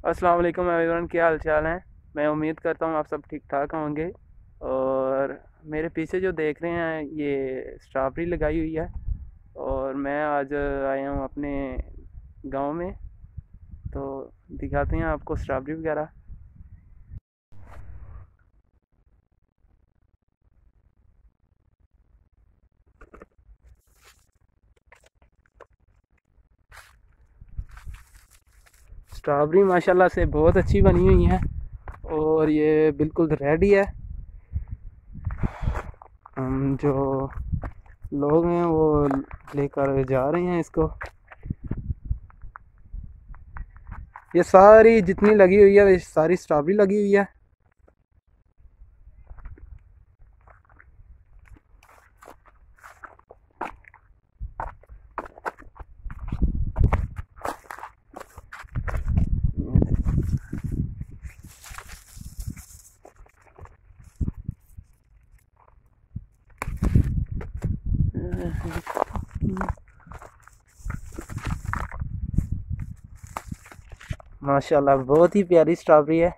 अस्सलाम वालेकुम एवरीवन, क्या हाल चाल हैं। मैं उम्मीद करता हूँ आप सब ठीक ठाक होंगे। और मेरे पीछे जो देख रहे हैं ये स्ट्रॉबेरी लगाई हुई है। और मैं आज आया हूँ अपने गांव में, तो दिखाते हैं आपको स्ट्रॉबेरी वगैरह। स्ट्रॉबेरी माशाल्लाह से बहुत अच्छी बनी हुई है और ये बिल्कुल रेडी है। हम जो लोग हैं वो लेकर जा रहे हैं इसको। ये सारी जितनी लगी हुई है ये सारी स्ट्रॉबेरी लगी हुई है। माशाल्लाह बहुत ही प्यारी स्ट्रॉबेरी है।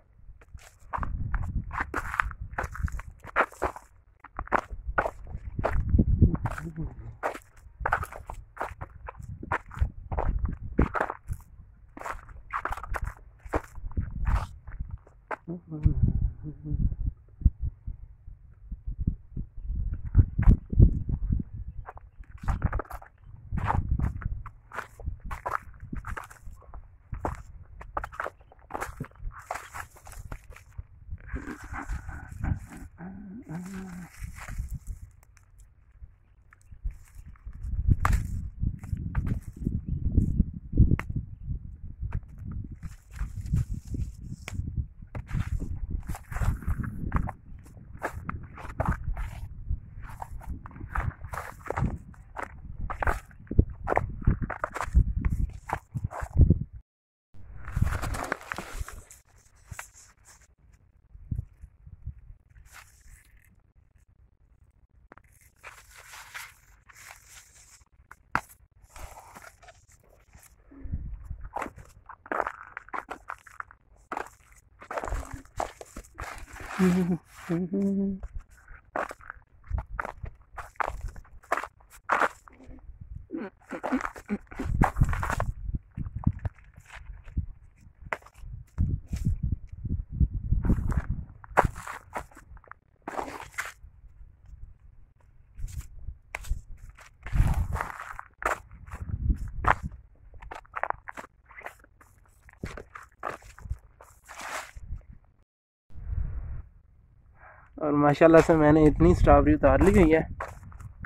और माशाल्लाह से मैंने इतनी स्ट्रॉबेरी उतार ली हुई है,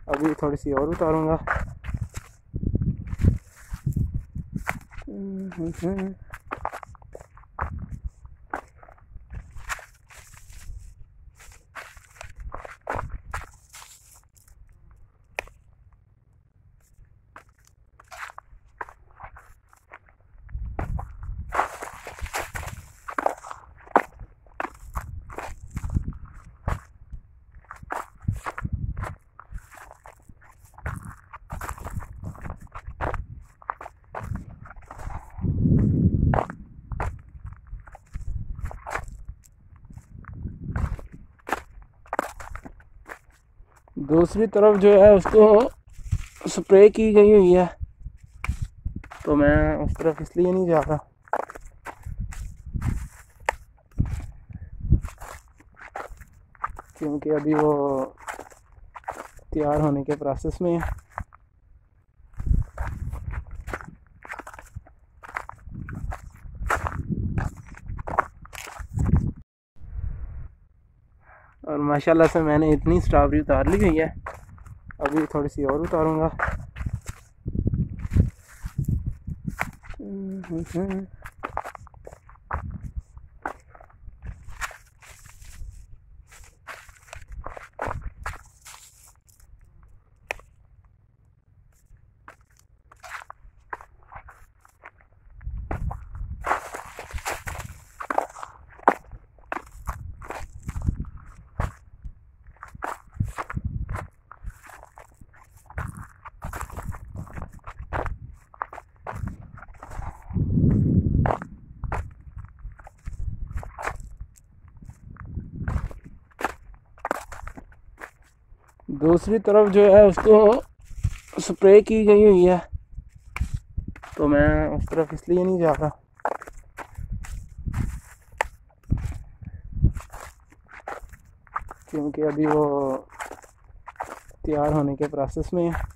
अभी थोड़ी सी और उतारूंगा। दूसरी तरफ जो है उसको स्प्रे की गई हुई है, तो मैं उस तरफ इसलिए नहीं जा रहा क्योंकि अभी वो तैयार होने के प्रोसेस में है। और माशाल्लाह से मैंने इतनी स्ट्रॉबेरी उतार ली हुई है, अभी थोड़ी सी और उतारूंगा। दूसरी तरफ जो है उसको स्प्रे की गई हुई है, तो मैं उस तरफ इसलिए नहीं जा रहा क्योंकि अभी वो तैयार होने के प्रोसेस में है।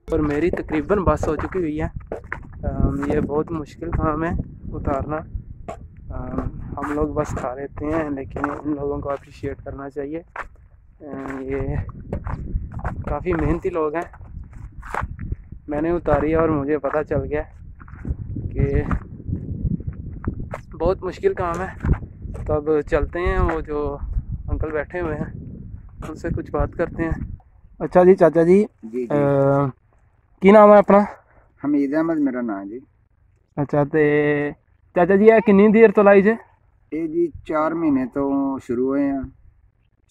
और मेरी तकरीबन बस हो चुकी हुई है। ये बहुत मुश्किल काम है उतारना। हम लोग बस खा लेते हैं, लेकिन इन लोगों को अप्रिशिएट करना चाहिए। ये काफ़ी मेहनती लोग हैं। मैंने उतारी है और मुझे पता चल गया कि बहुत मुश्किल काम है। तब चलते हैं, वो जो अंकल बैठे हुए हैं उनसे कुछ बात करते हैं। अच्छा जी, चाचा जी, की नाम है अपना? हमीद अहमद मेरा नाम जी। अच्छा, तो चाचा जी किन्नी देर तो लाई जे? ये जी 4 महीने तो शुरू हुए हैं।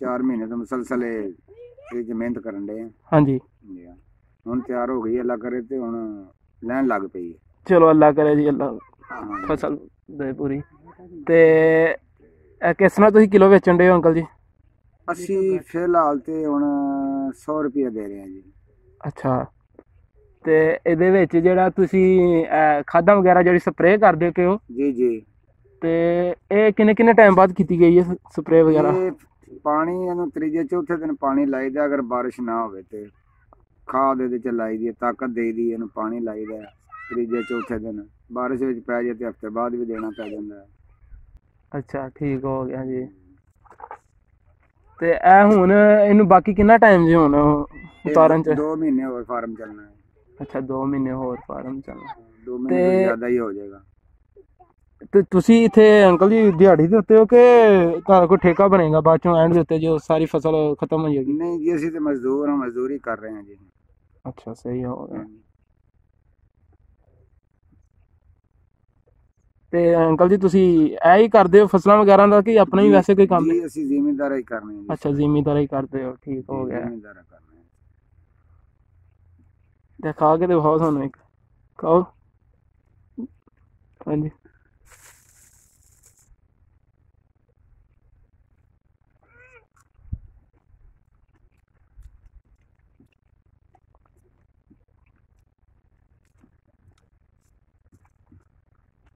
4 महीने तो मुसलसल मेहनत करन डे हैं। हाँ जी, हुण तैयार हो गई, अल्लाह करे तो हुण लैन लग पई है। चलो अल्लाह करे जी, अल्लाह फसल दे पूरी। ते किस तरह तुसीं किलो बेचन डे हो अंकल जी? असी फिलहाल तो हुण 100 रुपया दे रहे हैं जी। अच्छा, ते इहदे विच जेहड़ा तुसीं खादां वगैरह जेहड़ी स्प्रे करदे पे हो जी जी, ते एह् किन्ने किन्ने टाइम बाद कीती गई है स्प्रे वगैरह? ये पानी इहनूं त्रीजे चौथे दिन पानी लाईदा, अगर बारिश ना होवे ते खाद इहदे च लाई दी, ताकत देई दी, इहनूं पानी लाईदा त्रीजे चौथे दिन। बारिश विच पै जाए ते हफ्ते बाद भी देना पै जांदा है। अच्छा, ठीक हो गया जी। ते हुण इहनूं बाकी किन्ना टाइम जी हुण उतारन च? 2 महीने और फार्म चलना है। अच्छा, 2 महीने होर फार्म चलना। 2 महीने तो ज़्यादा ही हो जाएगा। ਤੇ ਤੁਸੀਂ ਇੱਥੇ ਅੰਕਲ ਜੀ ਦਿਹਾੜੀ ਦੇ ਉੱਤੇ ਹੋ ਕਿ ਤੁਹਾਡਾ ਕੋਈ ਠੇਕਾ ਬਣੇਗਾ ਬਾਅਦ ਚੋਂ ਐਂਡ ਦੇ ਉੱਤੇ ਜੋ ਸਾਰੀ ਫਸਲ ਖਤਮ ਹੋ ਜਾਏਗੀ? ਨਹੀਂ ਜੀ, ਅਸੀਂ ਤੇ ਮਜ਼ਦੂਰ ਹਾਂ, ਮਜ਼ਦੂਰੀ ਕਰ ਰਹੇ ਹਾਂ ਜੀ। ਅੱਛਾ, ਸਹੀ ਹੋ ਗਿਆ। ਤੇ ਅੰਕਲ ਜੀ ਤੁਸੀਂ ਇਹ ਹੀ ਕਰਦੇ ਹੋ ਫਸਲਾਂ ਵਗੈਰਾ ਦਾ ਕਿ ਆਪਣਾ ਹੀ ਵੈਸੇ ਕੋਈ ਕੰਮ ਹੈ? ਜੀ ਅਸੀਂ ਜ਼ਿਮੀਂਦਾਰ ਹੀ ਕਰਨੇ ਹਾਂ ਜੀ। ਅੱਛਾ, ਜ਼ਿਮੀਂਦਾਰੀ ਕਰਦੇ ਹੋ, ਠੀਕ ਹੋ ਗਿਆ। ਜ਼ਿਮੀਂਦਾਰ ਕਰਨੇ ਹਾਂ। ਤੇ ਖਾ ਕੇ ਦਿਖਾਓ ਸਾਨੂੰ ਇੱਕ, ਖਾਓ। ਹਾਂਜੀ।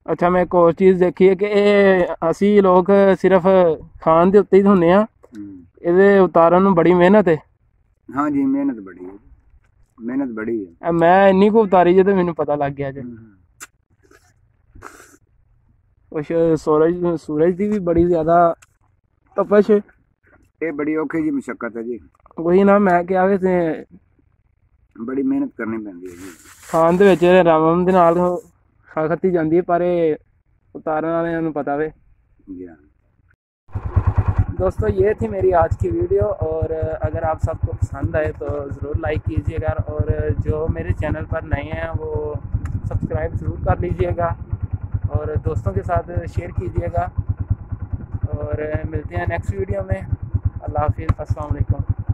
ਅੱਛਾ, ਮੈਂ ਇੱਕ ਹੋਰ ਚੀਜ਼ ਦੇਖੀ ਹੈ ਕਿ ਇਹ ਅਸੀਂ ਲੋਕ ਸਿਰਫ ਖਾਣ ਦੇ ਉੱਤੇ ਹੀ ਹੁੰਦੇ ਆ, ਇਹਦੇ ਉਤਾਰਨ ਨੂੰ ਬੜੀ ਮਿਹਨਤ ਹੈ। ਹਾਂ ਜੀ, ਮਿਹਨਤ ਬੜੀ ਹੈ, ਮਿਹਨਤ ਬੜੀ ਹੈ। ਮੈਂ ਇੰਨੀ ਕੁ ਉਤਾਰੀ ਜੇ ਤੇ ਮੈਨੂੰ ਪਤਾ ਲੱਗ ਗਿਆ ਜੇ। ਕੁਛ ਸੂਰਜ ਦੀ ਵੀ ਬੜੀ ਜ਼ਿਆਦਾ ਤਪਸ਼, ਇਹ ਬੜੀ ਔਖੀ ਜੀ ਮੁਸ਼ੱਕਤ ਹੈ ਜੀ। ਉਹੀ ਨਾ ਮੈਂ ਕਿਹਾ ਵੇ ਤੇ ਬੜੀ ਮਿਹਨਤ ਕਰਨੀ ਪੈਂਦੀ ਹੈ ਜੀ। ਖਾਣ ਦੇ ਵਿੱਚ ਰਾਮ ਦੇ ਨਾਲ ਖਾਤੀ ਜਾਂਦੀ है, पर उतारने वाले पता वे। दोस्तों ये थी मेरी आज की वीडियो, और अगर आप सबको पसंद आए तो ज़रूर लाइक कीजिएगा, और जो मेरे चैनल पर नए हैं वो सब्सक्राइब ज़रूर कर लीजिएगा और दोस्तों के साथ शेयर कीजिएगा। और मिलते हैं नेक्स्ट वीडियो में। अल्लाह हाफिज़, अस्सलाम वालेकुम।